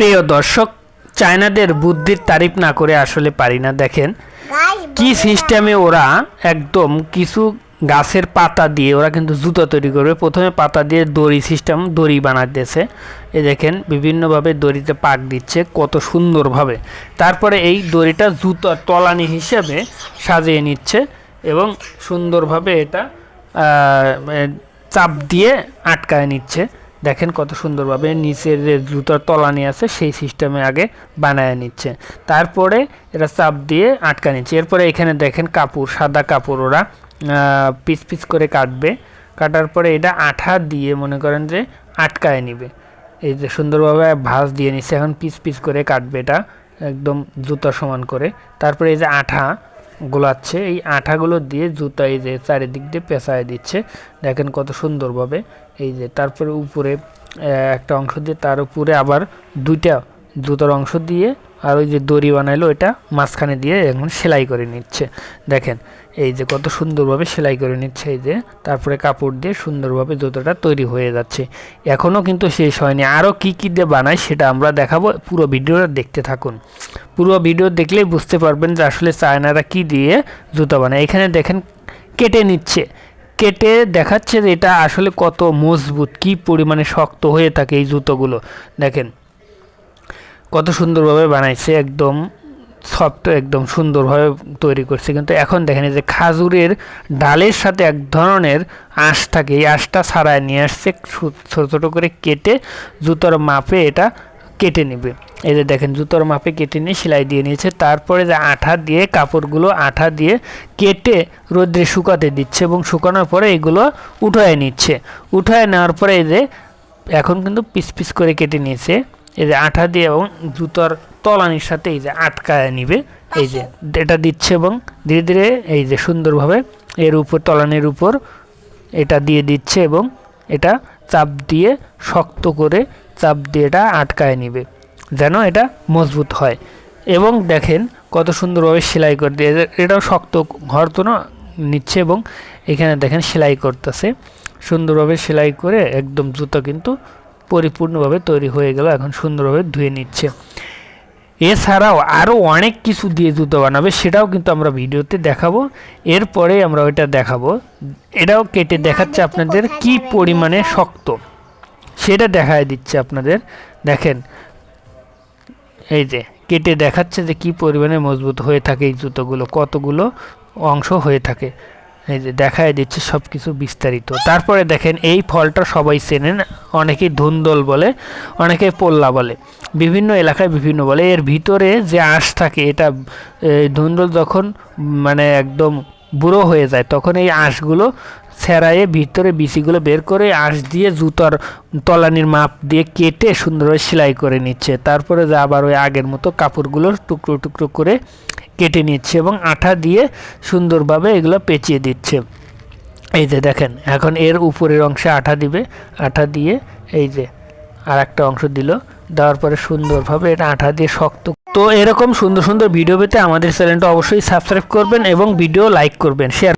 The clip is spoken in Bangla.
প্রিয় দর্শক, চায়নাদের বুদ্ধির তারিফ না করে আসলে পারি না। দেখেন কি সিস্টেমে ওরা একদম কিছু গাছের পাতা দিয়ে ওরা কিন্তু জুতো তৈরি করবে। প্রথমে পাতা দিয়ে দড়ি সিস্টেম দড়ি বানাতেছে। এই দেখেন বিভিন্নভাবে দড়িতে পাক দিচ্ছে কত সুন্দরভাবে। তারপরে এই দড়িটা জুতোর তলানি হিসেবে সাজিয়ে নিচ্ছে এবং সুন্দরভাবে এটা চাপ দিয়ে আটকায় নিচ্ছে। দেখেন কত সুন্দরভাবে নিচের যে জুতার তলানি আছে সেই সিস্টেমে আগে বানায় নিচ্ছে, তারপরে এটা চাপ দিয়ে আটকা নিচ্ছে। এরপরে এখানে দেখেন কাপড়, সাদা কাপড় ওরা পিস পিস করে কাটবে। কাটার পরে এটা আঠা দিয়ে মনে করেন যে আটকায় নিবে। এই যে সুন্দরভাবে ভাঁজ দিয়ে নিচ্ছে। এখন পিস পিস করে কাটবে এটা একদম জুতা সমান করে। তারপরে এই যে আঠা গোলাচ্ছে, এই আঠাগুলো দিয়ে জুতা এই যে চারিদিক দিয়ে পেঁচায় দিচ্ছে। দেখেন কত সুন্দরভাবে। এই যে তারপরে উপরে একটা অংশ দিয়ে তার উপরে আবার দুইটা জুতার অংশ দিয়ে আর ওই যে দড়ি বানাইলো এটা মাঝখানে দিয়ে এখন সেলাই করে নিচ্ছে। দেখেন এই যে কত সুন্দরভাবে সেলাই করে নিচ্ছে। এই যে তারপরে কাপড় দিয়ে সুন্দরভাবে জুতোটা তৈরি হয়ে যাচ্ছে। এখনও কিন্তু শেষ হয়নি, আরও কি কী দিয়ে বানায় সেটা আমরা দেখাবো। পুরো ভিডিওটা দেখতে থাকুন। পুরো ভিডিও দেখলেই বুঝতে পারবেন যে আসলে চায়নারা কি দিয়ে জুতো বানায়। এখানে দেখেন কেটে নিচ্ছে, কেটে দেখাচ্ছে যে এটা আসলে কত মজবুত, কি পরিমাণে শক্ত হয়ে থাকে এই জুতোগুলো। দেখেন কত সুন্দরভাবে বানাইছে, একদম সফট, একদম সুন্দরভাবে তৈরি করছে। কিন্তু এখন দেখেন যে খাজুরের ডালের সাথে এক ধরনের আঁশ থাকে, এই আঁশটা ছাড়ায় নিয়ে আসছে, ছোটো ছোটো করে কেটে জুতোর মাপে এটা কেটে নেবে। এই যে দেখেন জুতোর মাপে কেটে নিয়ে সেলাই দিয়ে নিয়েছে। তারপরে যে আঠা দিয়ে কাপড়গুলো আঠা দিয়ে কেটে রোদ্রে শুকাতে দিচ্ছে এবং শুকানোর পরে এগুলো উঠায় নিচ্ছে। উঠায় নেওয়ার পরে এই যে এখন কিন্তু পিস পিস করে কেটে নিয়েছে। এই যে আঠা দিয়ে এবং জুতোর তলানির সাথে এই যে আটকায় নিবে। এই যে এটা দিচ্ছে এবং ধীরে ধীরে এই যে সুন্দরভাবে এর উপর তলানির উপর এটা দিয়ে দিচ্ছে এবং এটা চাপ দিয়ে শক্ত করে চাপ দিয়ে এটা আটকায় নিবে যেন এটা মজবুত হয়। এবং দেখেন কত সুন্দরভাবে সেলাই করে দিয়ে এটাও শক্ত ঘরতোনা নিচ্ছে এবং এখানে দেখেন সেলাই করতেছে। সুন্দরভাবে সেলাই করে একদম জুতো কিন্তু পরিপূর্ণভাবে তৈরি হয়ে গেল। এখন সুন্দরভাবে ধুয়ে নিচ্ছে। এছাড়াও আরও অনেক কিছু দিয়ে জুতো বানাবে, সেটাও কিন্তু আমরা ভিডিওতে দেখাবো। এরপরে আমরা ওইটা দেখাবো। এটাও কেটে দেখাচ্ছে আপনাদের কি পরিমাণে শক্ত সেটা দেখায় দিচ্ছে আপনাদের। দেখেন এই যে কেটে দেখাচ্ছে যে কি পরিমাণে মজবুত হয়ে থাকে এই জুতোগুলো, কতগুলো অংশ হয়ে থাকে। এই যে দেখায় দিচ্ছে সব কিছু বিস্তারিত। তারপরে দেখেন এই ফলটা সবাই চেনেন, অনেকেই ধুন্দল বলে, অনেকে পোল্লা বলে, বিভিন্ন এলাকায় বিভিন্ন বলে। এর ভিতরে যে আঁশ থাকে, এটা ধুন্দল যখন মানে একদম বুড়ো হয়ে যায় তখন এই আঁশগুলো ছেড়াইয়ে ভিতরে বিচিগুলো বের করে আঁশ দিয়ে জুতার তলানির মাপ দিয়ে কেটে সুন্দরভাবে সেলাই করে নিচ্ছে। তারপরে যা আবার ওই আগের মতো কাপড়গুলো টুকরো টুকরো করে কেটে নিচ্ছে এবং আঠা দিয়ে সুন্দরভাবে এগুলো পেঁচিয়ে দিচ্ছে। এই যে দেখেন এখন এর উপরের অংশে আঠা দিবে, আঠা দিয়ে এই যে আর একটা অংশ দিল, দেওয়ার পরে সুন্দরভাবে এটা আঠা দিয়ে শক্ত। তো এরকম সুন্দর সুন্দর ভিডিও পেতে আমাদের চ্যানেলটা অবশ্যই সাবস্ক্রাইব করবেন এবং ভিডিও লাইক করবেন, শেয়ার